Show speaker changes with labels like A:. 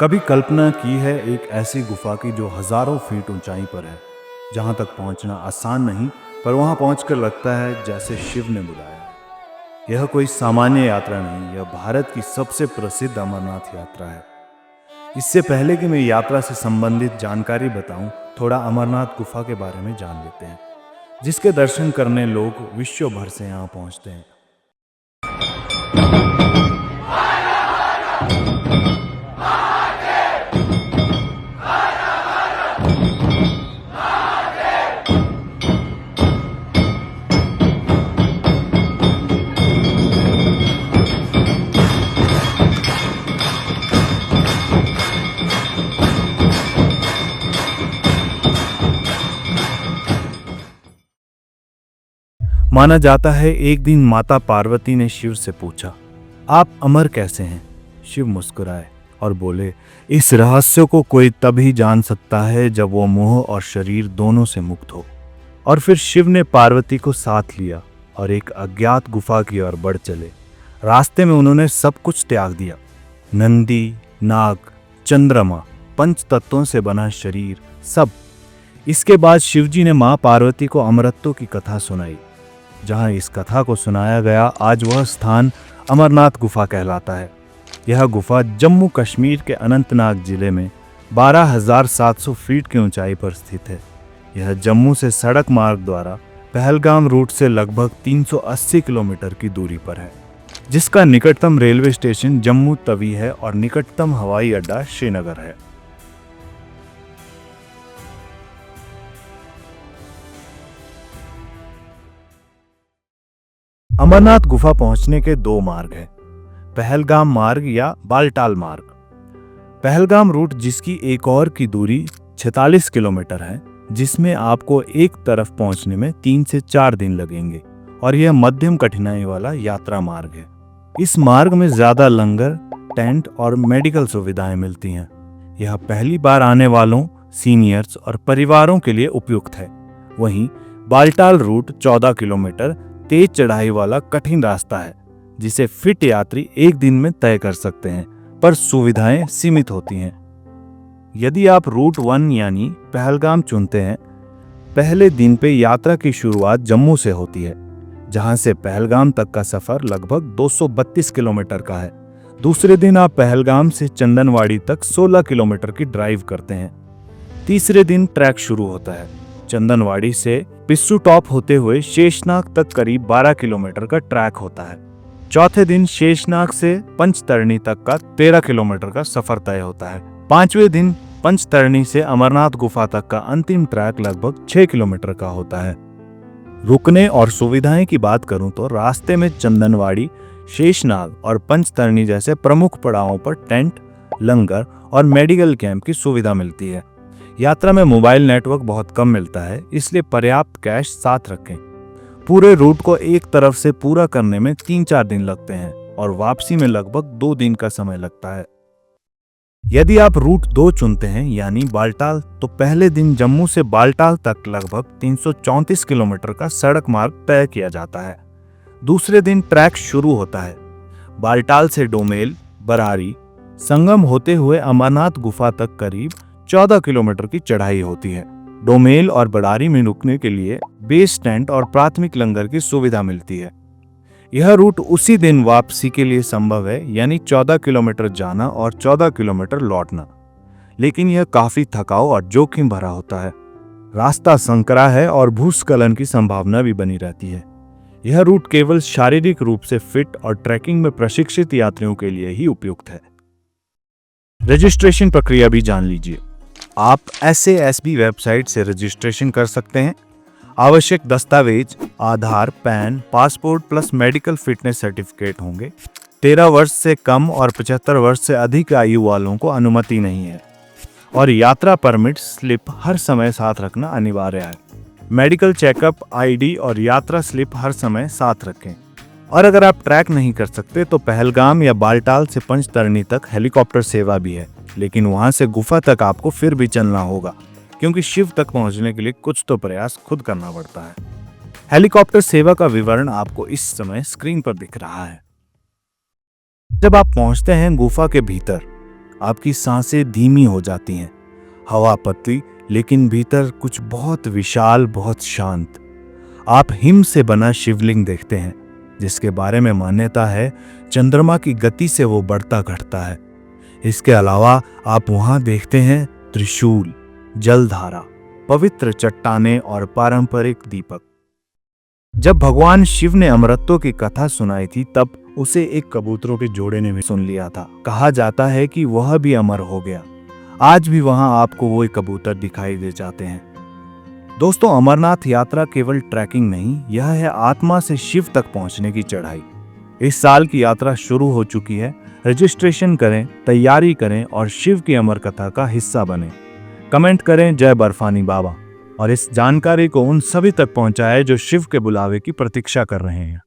A: कभी कल्पना की है एक ऐसी गुफा की जो हजारों फीट ऊंचाई पर है, जहां तक पहुंचना आसान नहीं, पर वहां पहुंचकर लगता है जैसे शिव ने बुलाया है। यह कोई सामान्य यात्रा नहीं, यह भारत की सबसे प्रसिद्ध अमरनाथ यात्रा है। इससे पहले कि मैं यात्रा से संबंधित जानकारी बताऊं, थोड़ा अमरनाथ गुफा के बारे में जान लेते हैं, जिसके दर्शन करने लोग विश्व भर से यहाँ पहुंचते हैं। माना जाता है एक दिन माता पार्वती ने शिव से पूछा, आप अमर कैसे हैं? शिव मुस्कुराए और बोले, इस रहस्य को कोई तभी जान सकता है जब वो मोह और शरीर दोनों से मुक्त हो। और फिर शिव ने पार्वती को साथ लिया और एक अज्ञात गुफा की ओर बढ़ चले। रास्ते में उन्होंने सब कुछ त्याग दिया, नंदी, नाग, चंद्रमा, पंच तत्वों से बना शरीर, सब। इसके बाद शिवजी ने मां पार्वती को अमरत्व की कथा सुनाई। जहां इस कथा को सुनाया गया, आज वह स्थान अमरनाथ गुफा कहलाता है। यह गुफा जम्मू कश्मीर के अनंतनाग जिले में 12,700 फीट की ऊंचाई पर स्थित है। यह जम्मू से सड़क मार्ग द्वारा पहलगाम रूट से लगभग 380 किलोमीटर की दूरी पर है, जिसका निकटतम रेलवे स्टेशन जम्मू तवी है और निकटतम हवाई अड्डा श्रीनगर है। अमरनाथ गुफा पहुंचने के दो मार्ग हैं, पहलगाम मार्ग या बालटाल मार्ग। पहलगाम रूट, जिसकी एक और की दूरी 46 किलोमीटर है, जिसमें आपको एक तरफ पहुंचने में 3 से 4 दिन लगेंगे, और यह मध्यम कठिनाई वाला यात्रा मार्ग है। इस मार्ग में ज्यादा लंगर, टेंट और मेडिकल सुविधाएं मिलती हैं। यह पहली बार आने वालों, सीनियर्स और परिवारों के लिए उपयुक्त है। वहीं बालटाल रूट 14 किलोमीटर तेज चढ़ाई वाला कठिन रास्ता है, जिसे फिट यात्री एक दिन में तय कर सकते हैं, पर सुविधाएं सीमित होती हैं। यदि आप रूट 1 यानी पहलगाम चुनते हैं, पहले दिन पे यात्रा की शुरुआत जम्मू से होती है, जहां से पहलगाम तक का सफर लगभग 232 किलोमीटर का है। दूसरे दिन आप पहलगाम से चंदनवाड़ी तक 16 किलोमीटर की ड्राइव करते हैं। तीसरे दिन ट्रैक शुरू होता है। चंदनवाड़ी से पिस्सू टॉप होते हुए शेषनाग तक करीब 12 किलोमीटर का ट्रैक होता है। चौथे दिन शेषनाग से पंचतरणी तक का 13 किलोमीटर का सफर तय होता है। पांचवें दिन पंचतरणी से अमरनाथ गुफा तक का अंतिम ट्रैक लगभग 6 किलोमीटर का होता है। रुकने और सुविधाएं की बात करूं तो रास्ते में चंदनवाड़ी, शेषनाग और पंचतरणी जैसे प्रमुख पड़ावों पर टेंट, लंगर और मेडिकल कैंप की सुविधा मिलती है। यात्रा में मोबाइल नेटवर्क बहुत कम मिलता है, इसलिए पर्याप्त कैश साथ रखें। पूरे रूट को एक तरफ से पूरा करने में 3-4 दिन लगते हैं और वापसी में लगभग 2 दिन का समय लगता है। यदि आप रूट 2 चुनते हैं यानी बालटाल, तो पहले दिन जम्मू से बालटाल तक लगभग 334 किलोमीटर का सड़क मार्ग तय किया जाता है। दूसरे दिन ट्रैक शुरू होता है। बालटाल से डोमेल, बरारी, संगम होते हुए अमरनाथ गुफा तक करीब 14 किलोमीटर की चढ़ाई होती है। डोमेल और बड़ारी में रुकने के लिए बेस टेंट और प्राथमिक लंगर की सुविधा मिलती है। यह रूट उसी दिन वापसी के लिए संभव है, यानी 14 किलोमीटर जाना और 14 किलोमीटर लौटना, लेकिन यह काफी थकाऊ और जोखिम भरा होता है। रास्ता संकरा है और भूस्खलन की संभावना भी बनी रहती है। यह रूट केवल शारीरिक रूप से फिट और ट्रैकिंग में प्रशिक्षित यात्रियों के लिए ही उपयुक्त है। रजिस्ट्रेशन प्रक्रिया भी जान लीजिए। आप SASB वेबसाइट से रजिस्ट्रेशन कर सकते हैं। आवश्यक दस्तावेज Aadhaar, PAN, passport plus medical fitness certificate होंगे। 13 वर्ष से कम और 75 वर्ष से अधिक आयु वालों को अनुमति नहीं है, और यात्रा परमिट स्लिप हर समय साथ रखना अनिवार्य है। मेडिकल चेकअप, ID और यात्रा स्लिप हर समय साथ रखें। और अगर आप ट्रैक नहीं कर सकते तो पहलगाम या बालटाल से पंचतरणी तक हेलीकॉप्टर सेवा भी है, लेकिन वहां से गुफा तक आपको फिर भी चलना होगा, क्योंकि शिव तक पहुंचने के लिए कुछ तो प्रयास खुद करना पड़ता है। हेलीकॉप्टर सेवा का विवरण आपको इस समय स्क्रीन पर दिख रहा है। जब आप पहुंचते हैं गुफा के भीतर, आपकी सांसें धीमी हो जाती हैं। हवा पतली, लेकिन भीतर कुछ बहुत विशाल, बहुत शांत। आप हिम से बना शिवलिंग देखते हैं, जिसके बारे में मान्यता है चंद्रमा की गति से वो बढ़ता घटता है। इसके अलावा आप वहां देखते हैं त्रिशूल, जलधारा, पवित्र चट्टानें और पारंपरिक दीपक। जब भगवान शिव ने अमरत्व की कथा सुनाई थी, तब उसे एक कबूतरों के जोड़े ने भी सुन लिया था। कहा जाता है कि वह भी अमर हो गया। आज भी वहां आपको वो कबूतर दिखाई दे जाते हैं। दोस्तों, अमरनाथ यात्रा केवल ट्रैकिंग नहीं, यह है आत्मा से शिव तक पहुंचने की चढ़ाई। इस साल की यात्रा शुरू हो चुकी है। रजिस्ट्रेशन करें, तैयारी करें और शिव की अमर कथा का हिस्सा बने। कमेंट करें जय बर्फानी बाबा और इस जानकारी को उन सभी तक पहुंचाएं जो शिव के बुलावे की प्रतीक्षा कर रहे हैं।